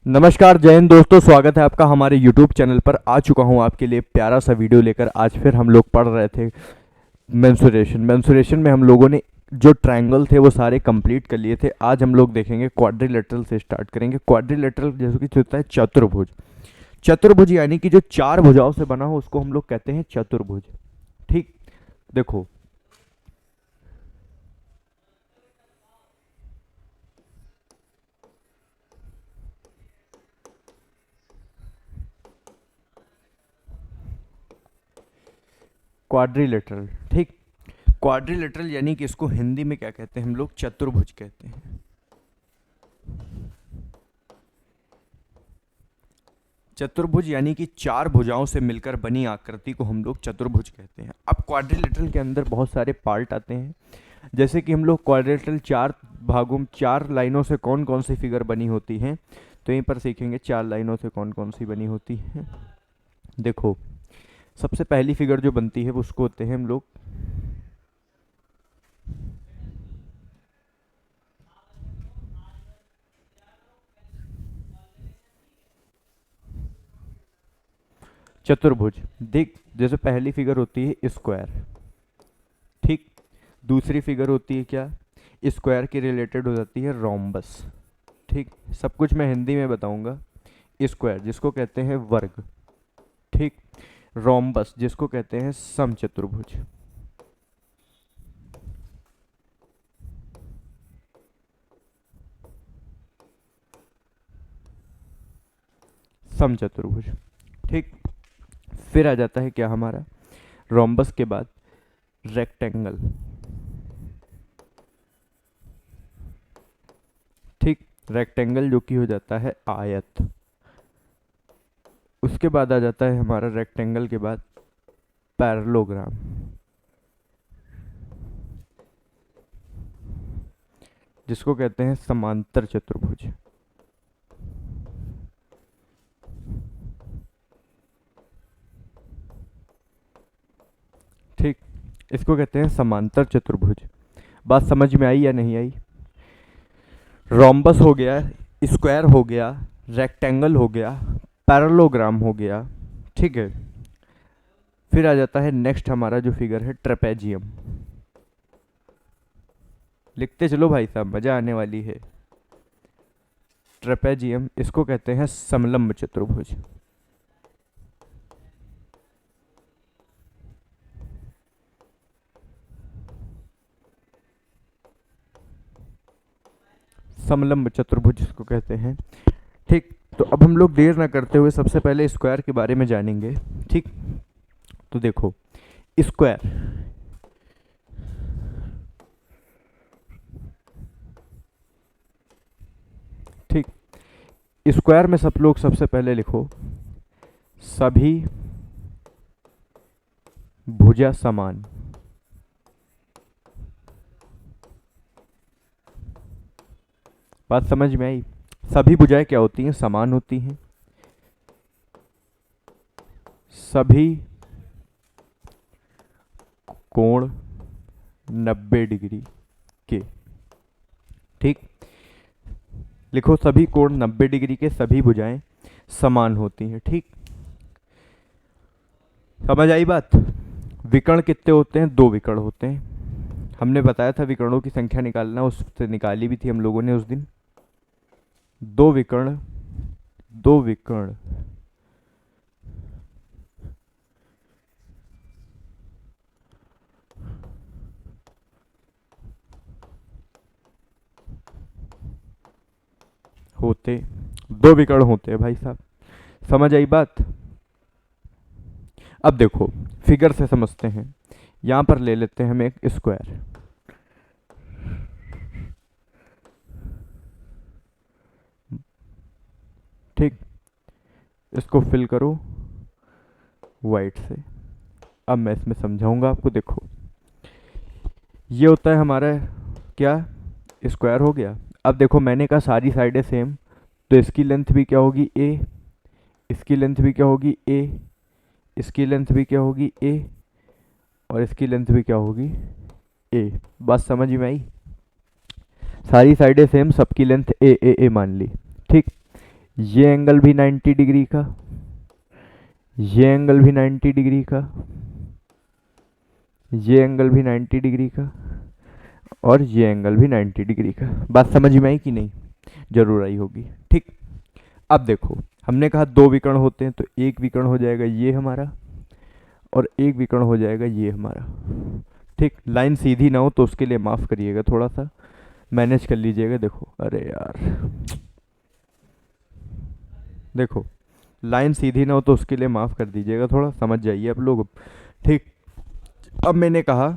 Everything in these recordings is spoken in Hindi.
नमस्कार जय हिंद दोस्तों, स्वागत है आपका हमारे YouTube चैनल पर। आ चुका हूं आपके लिए प्यारा सा वीडियो लेकर। आज फिर हम लोग पढ़ रहे थे मेंसुरेशन में हम लोगों ने जो ट्रायंगल थे वो सारे कंप्लीट कर लिए थे। आज हम लोग देखेंगे क्वाड्रिलेटरल से स्टार्ट करेंगे। क्वाड्रिलेटरल जैसे कि होता है चतुर्भुज। चतुर्भुज यानी कि जो चार भुजाओं से बना हो उसको हम लोग कहते हैं चतुर्भुज। ठीक, देखो क्वाड्रिलेटरल। ठीक, क्वाड्रिलेटरल यानी कि इसको हिंदी में क्या कहते हैं हम लोग? चतुर्भुज कहते हैं। चतुर्भुज यानी कि चार भुजाओं से मिलकर बनी आकृति को हम लोग चतुर्भुज कहते हैं। अब क्वाड्रिलेटरल के अंदर बहुत सारे पार्ट आते हैं, जैसे कि हम लोग क्वाड्रिलेटरल चार भागों में चार लाइनों से कौन कौन सी फिगर बनी होती हैं, तो यहीं पर सीखेंगे चार लाइनों से कौन कौन सी बनी होती हैं। देखो, सबसे पहली फिगर जो बनती है वो उसको होते हैं हम लोग चतुर्भुज। देख, जैसे पहली फिगर होती है स्क्वायर। ठीक, दूसरी फिगर होती है क्या? स्क्वायर के रिलेटेड हो जाती है रोम्बस। ठीक, सब कुछ मैं हिंदी में बताऊंगा। स्क्वायर जिसको कहते हैं वर्ग। ठीक, रोम्बस जिसको कहते हैं समचतुर्भुज। समचतुर्भुज। ठीक, फिर आ जाता है क्या हमारा? रोम्बस के बाद रेक्टेंगल। ठीक, रेक्टेंगल जो कि हो जाता है आयत। उसके बाद आ जाता है हमारा रेक्टेंगल के बाद पैरेललोग्राम, जिसको कहते हैं समांतर चतुर्भुज। ठीक, इसको कहते हैं समांतर चतुर्भुज। बात समझ में आई या नहीं आई? रोम्बस हो गया, स्क्वायर हो गया, रेक्टेंगल हो गया, पैरेललोग्राम हो गया। ठीक है, फिर आ जाता है नेक्स्ट हमारा जो फिगर है ट्रेपेजियम। लिखते चलो भाई साहब, मजा आने वाली है। ट्रेपेजियम, इसको कहते हैं समलंब चतुर्भुज। समलंब चतुर्भुज इसको कहते हैं। ठीक, तो अब हम लोग देर ना करते हुए सबसे पहले स्क्वायर के बारे में जानेंगे। ठीक, तो देखो स्क्वायर। ठीक, स्क्वायर में सब लोग सबसे पहले लिखो सभी भुजा समान। बात समझ में आई? सभी भुजाएं क्या होती हैं? समान होती हैं। सभी कोण 90 डिग्री के। ठीक, लिखो सभी कोण 90 डिग्री के, सभी भुजाएं समान होती हैं। ठीक, समझ आई बात? विकर्ण कितने होते हैं? दो विकर्ण होते हैं। हमने बताया था विकर्णों की संख्या निकालना, उससे निकाली भी थी हम लोगों ने उस दिन। दो विकर्ण, दो विकर्ण होते, दो विकर्ण होते हैं भाई साहब। समझ आई बात? अब देखो फिगर से समझते हैं। यहां पर ले लेते हैं हम एक स्क्वायर। ठीक, इसको फिल करो वाइट से। अब मैं इसमें समझाऊंगा आपको। देखो, ये होता है हमारा क्या? स्क्वायर हो गया। अब देखो, मैंने कहा सारी साइडें सेम, तो इसकी लेंथ भी क्या होगी? ए। इसकी लेंथ भी क्या होगी? ए। इसकी लेंथ भी क्या होगी? ए। और इसकी लेंथ भी क्या होगी? ए। बात समझ में आई? सारी साइडें सेम, सबकी लेंथ ए ए ए मान ली। ठीक, ये एंगल भी 90 डिग्री का, ये एंगल भी 90 डिग्री का, ये एंगल भी 90 डिग्री का, और ये एंगल भी 90 डिग्री का। बात समझ में आई कि नहीं? जरूर आई होगी। ठीक, अब देखो, हमने कहा दो विकर्ण होते हैं, तो एक विकर्ण हो जाएगा ये हमारा, और एक विकर्ण हो जाएगा ये हमारा। ठीक, लाइन सीधी ना हो तो उसके लिए माफ़ करिएगा, थोड़ा सा मैनेज कर लीजिएगा। देखो, अरे यार, देखो लाइन सीधी ना हो तो उसके लिए माफ़ कर दीजिएगा, थोड़ा समझ जाइए आप लोग। ठीक, अब मैंने कहा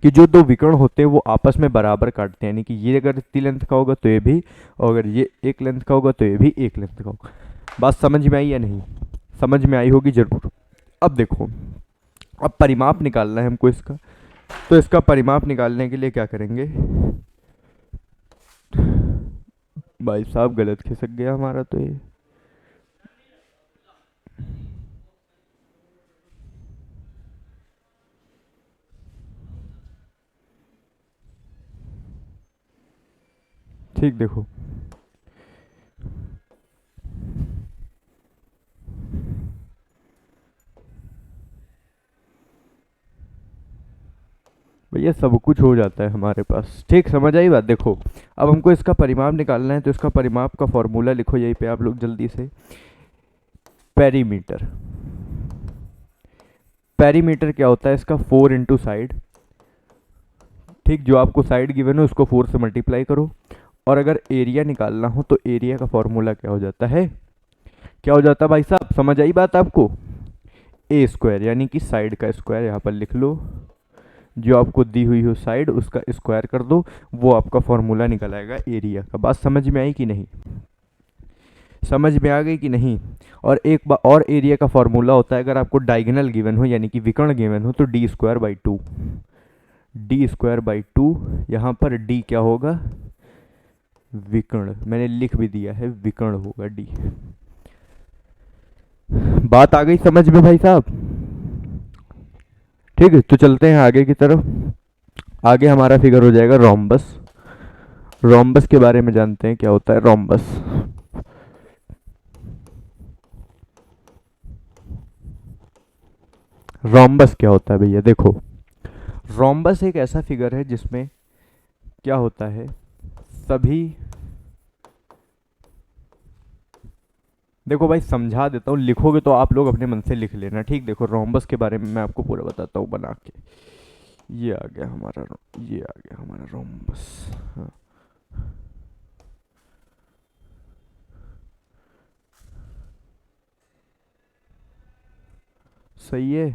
कि जो दो विकर्ण होते हैं वो आपस में बराबर काटते हैं, यानी कि ये अगर इतनी लेंथ का होगा तो ये भी, और अगर ये एक लेंथ का होगा तो ये भी एक लेंथ का होगा। बात समझ में आई या नहीं? समझ में आई होगी जरूर। अब देखो, अब परिमाप निकालना है हमको इसका, तो इसका परिमाप निकालने के लिए क्या करेंगे? भाई साहब गलत खिसक गया हमारा तो ये। ठीक, देखो भैया, सब कुछ हो जाता है हमारे पास। ठीक, समझ आई बात? देखो, अब हमको इसका परिमाप निकालना है, तो इसका परिमाप का फॉर्मूला लिखो यहीं पे आप लोग जल्दी से। पेरीमीटर, पेरीमीटर क्या होता है इसका? 4 इंटू साइड। ठीक, जो आपको साइड गिवन है उसको 4 से मल्टीप्लाई करो। और अगर एरिया निकालना हो तो एरिया का फॉर्मूला क्या हो जाता है? क्या हो जाता है भाई साहब? समझ आई बात आपको? ए स्क्वायर, यानी कि साइड का स्क्वायर यहाँ पर लिख लो। जो आपको दी हुई हो साइड, उसका स्क्वायर कर दो, वो आपका फॉर्मूला निकल आएगा एरिया का। बात समझ में आई कि नहीं? समझ में आ गई कि नहीं? और एक बार और, एरिया का फॉर्मूला होता है अगर आपको डायगोनल गिवन हो, यानी कि विकर्ण गिवन हो, तो D square by two. D square by two, यहाँ पर डी क्या होगा? विकर्ण। मैंने लिख भी दिया है, विकर्ण होगा डी। बात आ गई समझ में भाई साहब? ठीक है, तो चलते हैं आगे की तरफ। आगे हमारा फिगर हो जाएगा रोम्बस। रोम्बस के बारे में जानते हैं क्या होता है रोम्बस। रोम्बस क्या होता है भैया? देखो, रोम्बस एक ऐसा फिगर है जिसमें क्या होता है, सभी, देखो भाई समझा देता हूँ, लिखोगे तो आप लोग अपने मन से लिख लेना। ठीक, देखो रोम्बस के बारे में मैं आपको पूरा बताता हूँ बना के। ये आ गया हमारा, ये आ गया हमारा रोम्बस। हाँ, सही है।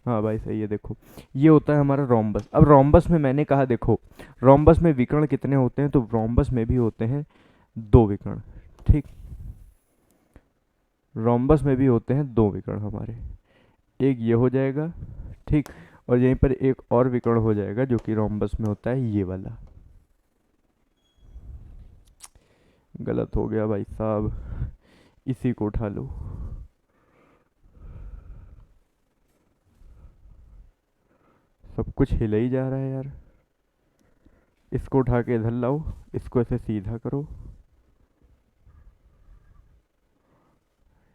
हाँ भाई सही है। देखो, ये होता है हमारा रोम्बस। अब रोम्बस में मैंने कहा, देखो रोम्बस में विकर्ण कितने होते हैं? तो रोम्बस में भी होते हैं दो विकर्ण। ठीक, रोम्बस में भी होते हैं दो विकर्ण हमारे। एक ये हो जाएगा, ठीक, और यहीं पर एक और विकर्ण हो जाएगा जो कि रोम्बस में होता है ये वाला। गलत हो गया भाई साहब, इसी को उठा लो। सब कुछ हिल ही जा रहा है यार। इसको उठा के इधर लाओ, इसको ऐसे सीधा करो।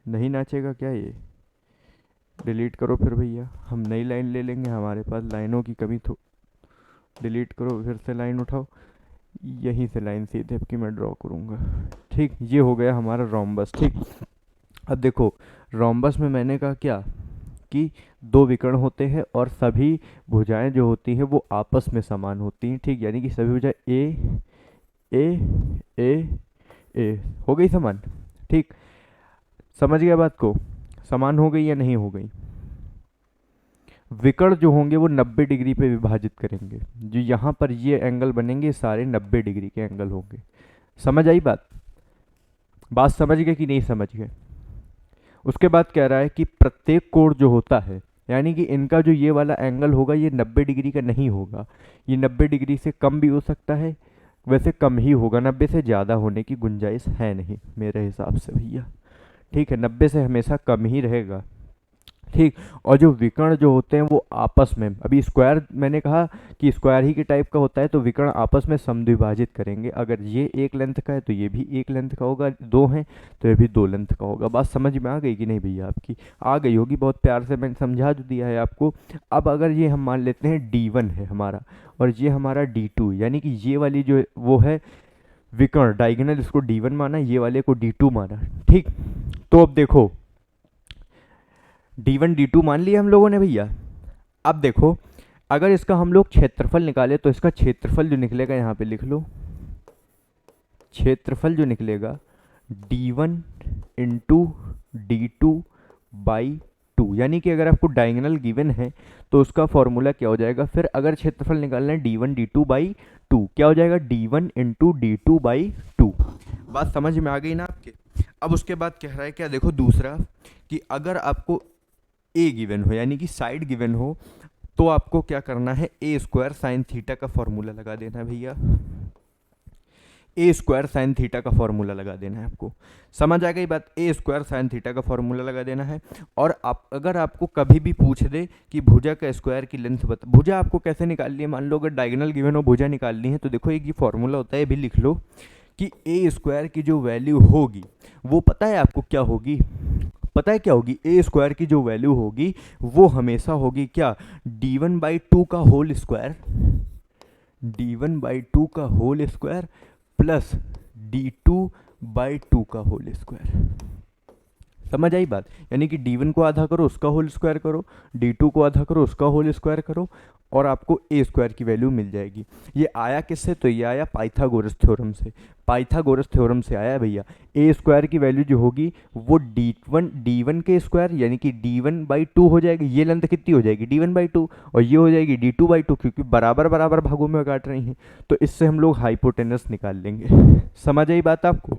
नहीं नाचेगा क्या ये? डिलीट करो फिर भैया, हम नई लाइन ले लेंगे, हमारे पास लाइनों की कमी तो। डिलीट करो, फिर से लाइन उठाओ, यहीं से लाइन सीधे अब की मैं ड्रॉ करूँगा। ठीक, ये हो गया हमारा रोम्बस। ठीक, अब देखो रोम्बस में मैंने कहा क्या, कि दो विकर्ण होते हैं और सभी भुजाएं जो होती हैं वो आपस में समान होती हैं। ठीक, यानी कि सभी भुजाएं ए ए ए ए हो गई समान। ठीक, समझ गया बात को? समान हो गई या नहीं हो गई? विकर्ण जो होंगे वो 90 डिग्री पे विभाजित करेंगे। जो यहाँ पर ये एंगल बनेंगे सारे 90 डिग्री के एंगल होंगे। समझ आई बात? बात समझ गए कि नहीं समझ गए? उसके बाद कह रहा है कि प्रत्येक कोण जो होता है, यानी कि इनका जो ये वाला एंगल होगा ये 90 डिग्री का नहीं होगा, ये 90 डिग्री से कम भी हो सकता है, वैसे कम ही होगा, 90 से ज़्यादा होने की गुंजाइश है नहीं मेरे हिसाब से भैया। ठीक है, 90 से हमेशा कम ही रहेगा। ठीक। और जो विकर्ण जो होते हैं वो आपस में, अभी स्क्वायर मैंने कहा कि स्क्वायर ही के टाइप का होता है, तो विकर्ण आपस में समद्विभाजित करेंगे। अगर ये एक लेंथ का है तो ये भी एक लेंथ का होगा, दो हैं तो ये भी दो लेंथ का होगा। बात समझ में आ गई कि नहीं भैया? आपकी आ गई होगी, बहुत प्यार से मैंने समझा जो दिया है आपको। अब अगर ये हम मान लेते हैं D1 है हमारा और ये हमारा D2, यानी कि ये वाली जो वो है विकर्ण डायगोनल, इसको D1 माना, ये वाले को D2 माना। ठीक। तो अब देखो D1 D2 मान लिया हम लोगों ने भैया। अब देखो अगर इसका हम लोग क्षेत्रफल निकाले तो इसका क्षेत्रफल जो निकलेगा यहाँ पे लिख लो, क्षेत्रफल जो निकलेगा D1 इंटू D2/2, यानी कि अगर आपको डायगोनल गिवन है तो उसका फॉर्मूला क्या हो जाएगा फिर? अगर क्षेत्रफल निकालना है D1 D2/2, क्या हो जाएगा? D1 into D2/2। बात समझ में आ गई ना आपके? अब उसके बाद कह रहा है क्या, देखो दूसरा, कि अगर आपको ए गिवन हो यानी कि साइड गिवन हो तो आपको क्या करना है? ए स्क्वायर साइन थीटा का फॉर्मूला लगा देना है भैया। ए स्क्वायर साइन थीटा का फॉर्मूला लगा देना है आपको। समझ आ गई बात? ए स्क्वायर साइन थीटा का फॉर्मूला लगा देना है। और आप अगर आपको कभी भी पूछ दे कि भुजा का स्क्वायर की लेंथ बता, भुजा आपको कैसे निकालनी है, मान लो अगर डायगोनल गिवन हो भुजा निकालनी है, तो देखो एक ये फॉर्मूला होता है, ये भी लिख लो कि ए स्क्वायर की जो वैल्यू होगी वो पता है आपको क्या होगी? पता है क्या होगी? ए स्क्वायर की जो वैल्यू होगी वो हमेशा होगी क्या? D1/2 का होल स्क्वायर, D1/2 का होल स्क्वायर प्लस D2/2 का होल स्क्वायर। समझ आई बात? यानी कि D1 को आधा करो उसका होल स्क्वायर करो, D2 को आधा करो उसका होल स्क्वायर करो, और आपको ए स्क्वायर की वैल्यू मिल जाएगी। ये आया किससे? तो ये आया पाइथागोरस थ्योरम से। पाइथागोरस थ्योरम से आया भैया। ए स्क्वायर की वैल्यू जो होगी वो D1 के स्क्वायर यानी कि D1/2 हो जाएगी। ये लेंथ कितनी हो जाएगी? D1/2, और ये हो जाएगी D2/2, क्योंकि बराबर बराबर भागों में काट रही हैं, तो इससे हम लोग हाइपोटेनस निकाल लेंगे। समझ आई बात आपको?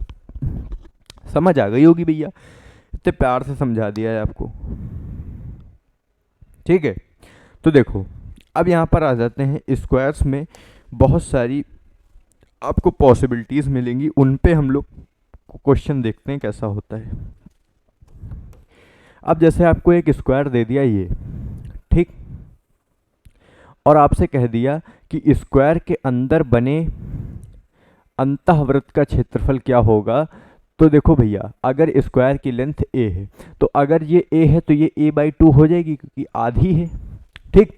समझ आ गई होगी भैया, इतने प्यार से समझा दिया है आपको। ठीक है, तो देखो अब यहाँ पर आ जाते हैं स्क्वायर्स में बहुत सारी आपको पॉसिबिलिटीज़ मिलेंगी, उन पे हम लोग क्वेश्चन देखते हैं कैसा होता है। अब जैसे आपको एक स्क्वायर दे दिया ये, ठीक, और आपसे कह दिया कि स्क्वायर के अंदर बने अंतःवृत्त का क्षेत्रफल क्या होगा। तो देखो भैया अगर स्क्वायर की लेंथ ए है तो अगर ये ए है तो ये A/2 हो जाएगी क्योंकि आधी है। ठीक।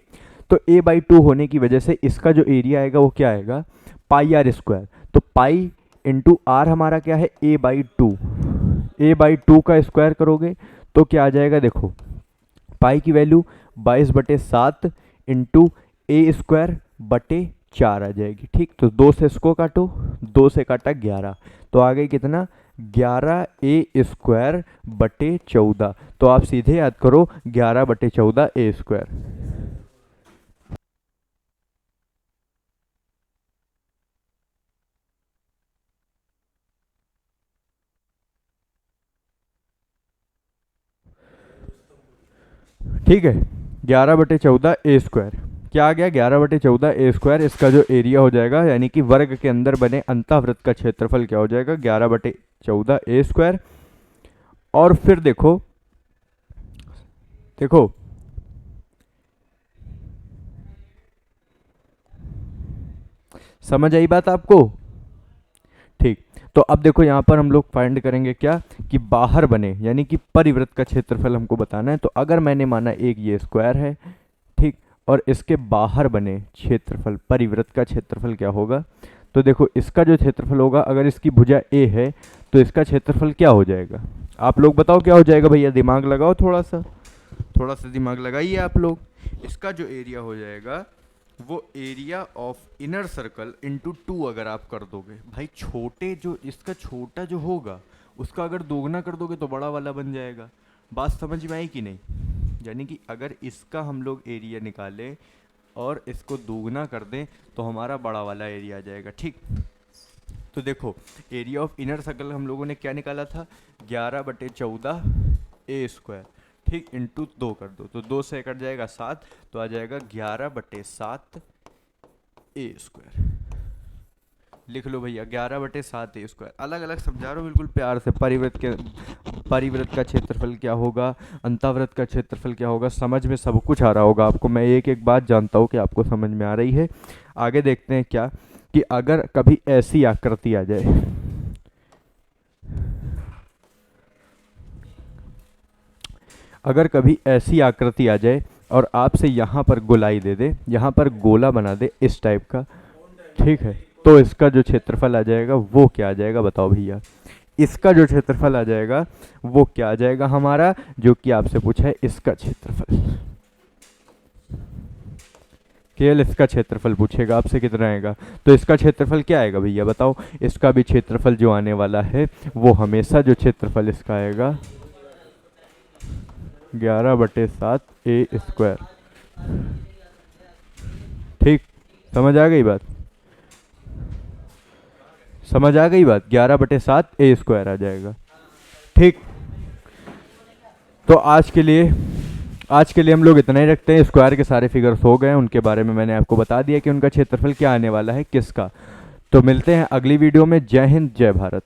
तो A/2 होने की वजह से इसका जो एरिया आएगा वो क्या आएगा? πr²। तो पाई इंटू आर हमारा क्या है? A/2। A/2 का स्क्वायर करोगे तो क्या आ जाएगा? देखो पाई की वैल्यू 22/7 इंटू A²/4 आ जाएगी। ठीक। तो 2 से इसको काटो, 2 से काटा 11, तो आ गई कितना? 11A²/14। तो आप सीधे याद करो 11/14 A²। ठीक है, 11/14 A²। क्या आ गया? 11/14 A²। इसका जो एरिया हो जाएगा यानी कि वर्ग के अंदर बने अंतःवृत्त का क्षेत्रफल क्या हो जाएगा? 11/14 A²। और फिर देखो देखो समझ आई बात आपको? ठीक। तो अब देखो यहाँ पर हम लोग फाइंड करेंगे क्या, कि बाहर बने यानी कि परिवृत्त का क्षेत्रफल हमको बताना है। तो अगर मैंने माना एक ये स्क्वायर है, ठीक, और इसके बाहर बने क्षेत्रफल परिवृत्त का क्षेत्रफल क्या होगा? तो देखो इसका जो क्षेत्रफल होगा, अगर इसकी भुजा ए है तो इसका क्षेत्रफल क्या हो जाएगा? आप लोग बताओ क्या हो जाएगा भैया? दिमाग लगाओ, थोड़ा सा दिमाग लगाइए आप लोग। इसका जो एरिया हो जाएगा वो area of inner circle into 2 अगर आप कर दोगे भाई, छोटे जो इसका छोटा जो होगा उसका अगर दोगुना कर दोगे तो बड़ा वाला बन जाएगा। बात समझ में आई कि नहीं? यानी कि अगर इसका हम लोग एरिया निकालें और इसको दोगुना कर दें तो हमारा बड़ा वाला एरिया आ जाएगा। ठीक। तो देखो एरिया ऑफ इनर सर्कल हम लोगों ने क्या निकाला था? 11/14 A²। ठीक। इंटू 2 कर दो तो 2 से कट जाएगा 7, तो आ जाएगा 11/7 A²। लिख लो भैया 11/7 A²। अलग अलग समझा रहा हूँ बिल्कुल प्यार से। परिवृत्त के परिवृत्त का क्षेत्रफल क्या होगा, अंतःवृत्त का क्षेत्रफल क्या होगा। समझ में सब कुछ आ रहा होगा आपको। मैं एक एक बात जानता हूँ कि आपको समझ में आ रही है। आगे देखते हैं क्या, कि अगर कभी ऐसी आकृति आ जाए, अगर कभी ऐसी आकृति आ जाए और आपसे यहाँ पर गोलाई दे दे, यहाँ पर गोला बना दे इस टाइप का, ठीक है, तो इसका जो क्षेत्रफल आ जाएगा वो क्या आ जाएगा बताओ भैया। इसका जो क्षेत्रफल आ जाएगा वो क्या आ जाएगा हमारा, जो कि आपसे पूछा है इसका क्षेत्रफल। केवल इसका क्षेत्रफल पूछेगा आपसे कितना आएगा, तो इसका क्षेत्रफल क्या आएगा भैया बताओ। इसका भी क्षेत्रफल जो आने वाला है वो हमेशा जो क्षेत्रफल इसका आएगा 11/7 a²। ठीक, समझ आ गई बात, समझ आ गई बात, 11/7 a² आ जाएगा। ठीक, तो आज के लिए हम लोग इतना ही रखते हैं। स्क्वायर के सारे फिगर्स हो गए, उनके बारे में मैंने आपको बता दिया कि उनका क्षेत्रफल क्या आने वाला है किसका। तो मिलते हैं अगली वीडियो में। जय हिंद, जय भारत।